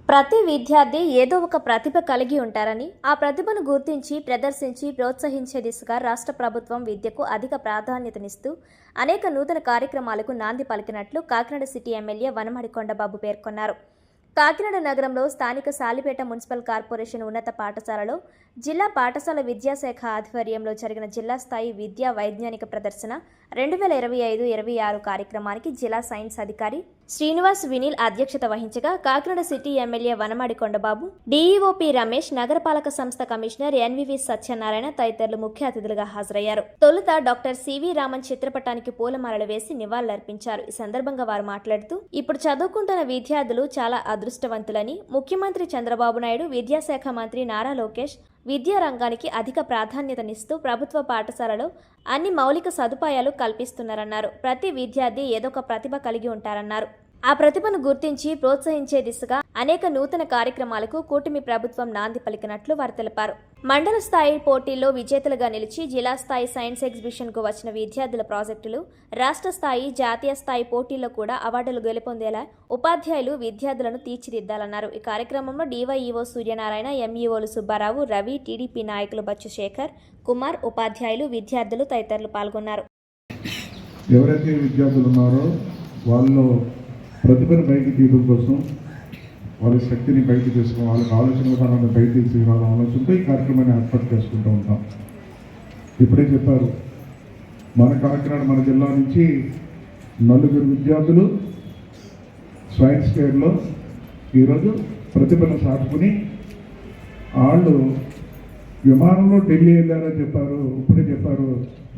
ప్రతి విద్యార్థి ఏదో ఒక ప్రతిభ కలిగి ఉంటారని, ఆ ప్రతిభను గుర్తించి, ప్రదర్శించి, ప్రోత్సహించే దిశగా రాష్ట్ర ప్రభుత్వం విద్యకు అధిక ప్రాధాన్యతనిస్తూ అనేక నూతన కార్యక్రమాలకు నాంది పలికినట్లు కాకినాడ సిటీ ఎమ్మెల్యే వనమాడి కొండబాబు పేర్కొన్నారు. కాకినాడ నగరంలో స్థానిక సాలిపేట మున్సిపల్ కార్పొరేషన్ ఉన్నత పాఠశాలలో జిల్లా పాఠశాల విద్యాశాఖ ఆధ్వర్యంలో జరిగిన జిల్లా స్థాయి విద్యా వైజ్ఞానిక ప్రదర్శన 2025-26 కార్యక్రమానికి జిల్లా సైన్స్ అధికారి శ్రీనివాస్ వినీల్ అధ్యక్షత వహించగా కాకినాడ సిటీ ఎమ్మెల్యే వనమాడి కొండబాబు, డీఈఓపీ రమేష్, నగరపాలక సంస్థ కమిషనర్ ఎన్వివి సత్యనారాయణ తదితరులు ముఖ్య అతిథులుగా హాజరయ్యారు. తొలుత డాక్టర్ సివి రామన్ చిత్రపటానికి పూలమాలలు వేసి నివాళులర్పించారు. ఈ సందర్భంగా వారు మాట్లాడుతూ, ఇప్పుడు చదువుకుంటున్న విద్యార్థులు చాలా అదృష్టవంతులని, ముఖ్యమంత్రి చంద్రబాబు నాయుడు, విద్యాశాఖ మంత్రి నారా లోకేష్ విద్యా రంగానికి అధిక ప్రాధాన్యతనిస్తూ ప్రభుత్వ పాఠశాలలో అన్ని మౌలిక సదుపాయాలు కల్పిస్తున్నారన్నారు. ప్రతి విద్యార్థి ఏదో ఒక ప్రతిభ కలిగి ఉంటారన్నారు. ఆ ప్రతిభను గుర్తించి ప్రోత్సహించే దిశగా అనేక నూతన కార్యక్రమాలకు కూటమి ప్రభుత్వం నాంది పలికినట్లు వారు తెలిపారు. మండల స్థాయి పోటీల్లో విజేతలుగా నిలిచి జిల్లా స్థాయి సైన్స్ ఎగ్జిబిషన్కు వచ్చిన విద్యార్థుల ప్రాజెక్టులు రాష్ట్ర స్థాయి, జాతీయ స్థాయి పోటీల్లో కూడా అవార్డులు గెలుపొందేలా ఉపాధ్యాయులు విద్యార్థులను తీర్చిదిద్దాలన్నారు. ఈ కార్యక్రమంలో డీవైఈఓ సూర్యనారాయణ, ఎంఈఓలు సుబ్బారావు, రవి, టీడీపీ నాయకులు బచ్చు శేఖర్, కుమార్, ఉపాధ్యాయులు, విద్యార్థులు తదితరులు పాల్గొన్నారు. ఎవరైతే విద్యార్థులు ఉన్నారో వాళ్ళు ప్రతిభను బయటికి తీయడం కోసం, వాళ్ళ శక్తిని బయటకు తీసుకుని, వాళ్ళకి ఆలోచన విధానాన్ని బయట తీసుకురావాలని ఆలోచనతో ఈ కార్యక్రమాన్ని ఏర్పాటు చేసుకుంటూ ఉంటాం. ఇప్పుడే చెప్పారు, మన కాకినాడ మన జిల్లా నుంచి 4 విద్యార్థులు సైన్స్ ఫెయిర్లో ఈరోజు ప్రతిభను సాటుకుని వాళ్ళు విమానంలో ఢిల్లీ వెళ్ళారని చెప్పారు. ఇప్పుడే చెప్పారు,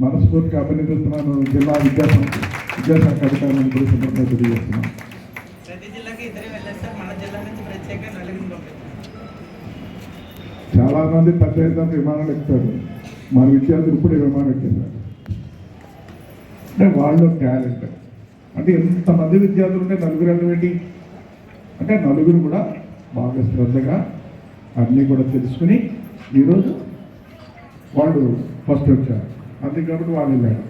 మనస్ఫూర్తిగా అభినందిస్తున్నాను జిల్లా విద్యాశాఖ అధికారులను కూడా సందర్భంగా తెలియజేస్తున్నాను. చాలా మంది పెద్ద విమానాలు ఎక్కుతారు, మన విద్యార్థులు ఇప్పుడే విమానం ఎక్కేశారు. అంటే వాళ్ళు టాలెంట్ అంటే ఎంతమంది విద్యార్థులు ఉంటే 4 వెళ్ళవేంటి అంటే 4 కూడా బాగా శ్రద్ధగా అన్నీ కూడా తెలుసుకుని ఈరోజు వాళ్ళు ఫస్ట్ వచ్చారు. అంతే కాబట్టి వాళ్ళు వెళ్ళారు.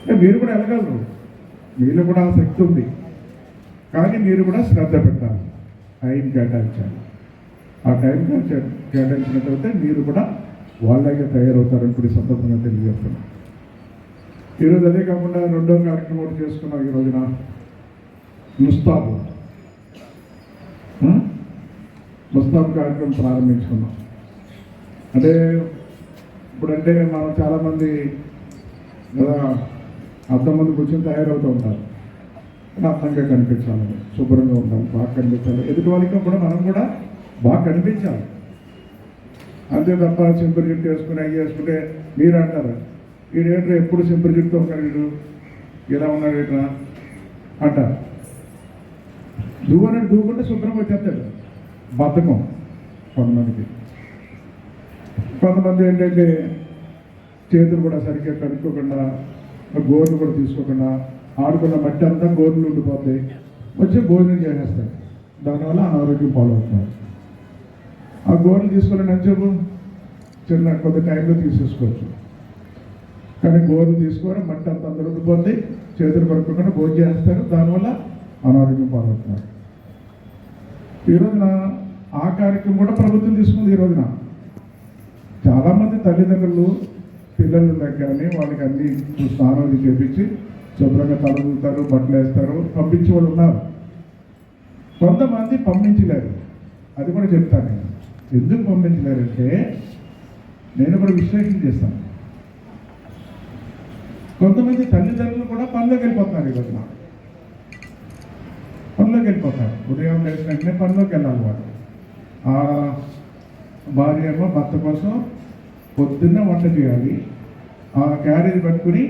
అంటే మీరు కూడా వెళ్ళగలరు, మీలో కూడా ఆ శక్తి ఉంది. కానీ మీరు కూడా శ్రద్ధ పెట్టాలి, టైం కేటాయించాలి. ఆ టైం కేటాయించిన తర్వాత మీరు కూడా వాళ్ళగా తయారవుతారని కూడా సందర్భంగా తెలియజేస్తున్నాం. ఈరోజు అదే కాకుండా 2వ కార్యక్రమం ఒకటి చేసుకున్నాం. ఈ రోజున ముస్తాబ్ కార్యక్రమం ప్రారంభించుకున్నాం. అంటే ఇప్పుడంటే మనం చాలామంది కదా అర్థం మంది కూర్చొని తయారవుతూ ఉంటారు. అందంగా కనిపించాలని, శుభ్రంగా ఉండాలి, బాగా కనిపించాలి, ఎదుటి వాళ్ళకి కూడా మనం కూడా బాగా కనిపించాలి. అంతే తప్ప సింపుల్ జుట్టు వేసుకుని అవి వేసుకుంటే మీరు అంటారు, వీడేట్రా ఎప్పుడు సింపుల్ జుట్టు ఉంటాడు, వీడు ఇలా ఉన్నాడు ఏట్రా అంటారు. దూకుంటే శుభ్రంగా వచ్చేస్తాడు. బద్ధకం కొంతమందికి. కొంతమంది ఏంటంటే చేతులు కూడా సరిగ్గా కడుక్కోకుండా, గోర్లు కూడా తీసుకోకుండా ఆడుకున్న మట్టి అంతా గోర్లు ఉండిపోతాయి, వచ్చి భోజనం చేసేస్తారు. దానివల్ల అనారోగ్యం పాలవుతున్నారు. ఆ గోర్లు తీసుకోవాలని ఎంతసేపు చిన్న కొద్ది టైంలో తీసేసుకోవచ్చు. కానీ గోర్లు తీసుకొని మట్టి అంతా అందరూ ఉండిపోతాయి, చేతులు కడుక్కోకుండా భోజనం చేస్తారు, దానివల్ల అనారోగ్యం పాలవుతున్నారు. ఈ రోజున ఆ కార్యక్రమం కూడా ప్రభుత్వం తీసుకుంది. ఈ రోజున చాలామంది తల్లిదండ్రులు పిల్లలు దగ్గరని వాళ్ళకి అన్ని స్నానాలు చేపించి శుభ్రంగా తలుగుతారు, బట్టలు వేస్తారు, పంపించే వాళ్ళు ఉన్నారు. కొంతమంది పంపించలేరు. అది కూడా చెప్తాను నేను. ఎందుకు పంపించలేరంటే నేను కూడా విశ్లేషణ చేస్తాను. కొంతమంది తల్లిదండ్రులు కూడా పనిలోకి వెళ్ళిపోతున్నారు. ఈ రోజున పనిలోకి వెళ్ళిపోతారు. ఉదయం లేచిన వెంటనే పనిలోకి వెళ్ళాలి వాళ్ళు. ఆ భార్య ఏమో భర్త కోసం పొద్దున్న వంట చేయాలి, ఆ క్యారేజ్ పట్టుకుని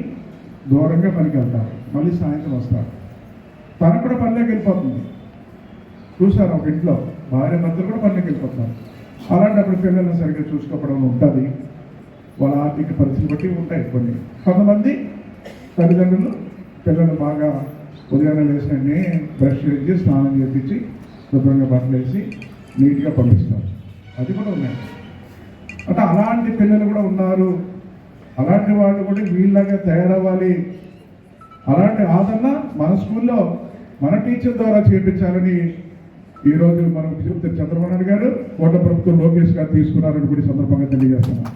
దూరంగా పనికి వెళ్తారు, మళ్ళీ సాయంత్రం వస్తారు. తనకు కూడా పనిలోకి వెళ్ళిపోతుంది. చూసారు, ఒక ఇంట్లో భార్య భర్తలు కూడా పనిలోకి వెళ్ళిపోతున్నారు. అలాంటప్పుడు పిల్లలను సరిగ్గా చూసుకోవడం ఉంటుంది. వాళ్ళ ఆర్థిక పరిస్థితి బట్టి ఉంటాయి కొన్ని. కొంతమంది తల్లిదండ్రులు పిల్లలు బాగా ఉదయాన్నే లేచినన్నీ బ్రష్ చేసి స్నానం చేయించి శుభ్రంగా బట్టలు వేసి నీట్గా పంపిస్తారు. అది కూడా ఉన్నాయి. అంటే అలాంటి పిల్లలు కూడా ఉన్నారు. అలాంటి వాళ్ళు కూడా వీళ్ళగా తయారవ్వాలి. అలాంటి ఆదరణ మన స్కూల్లో మన టీచర్ ద్వారా చేయించాలని ఈ రోజు మనం చెప్తే చంద్రబాబు నాయుడు గారు కోట ప్రభుత్వం లోకేష్ గారు తీసుకున్నారని కూడా ఈ సందర్భంగా తెలియజేస్తున్నాం.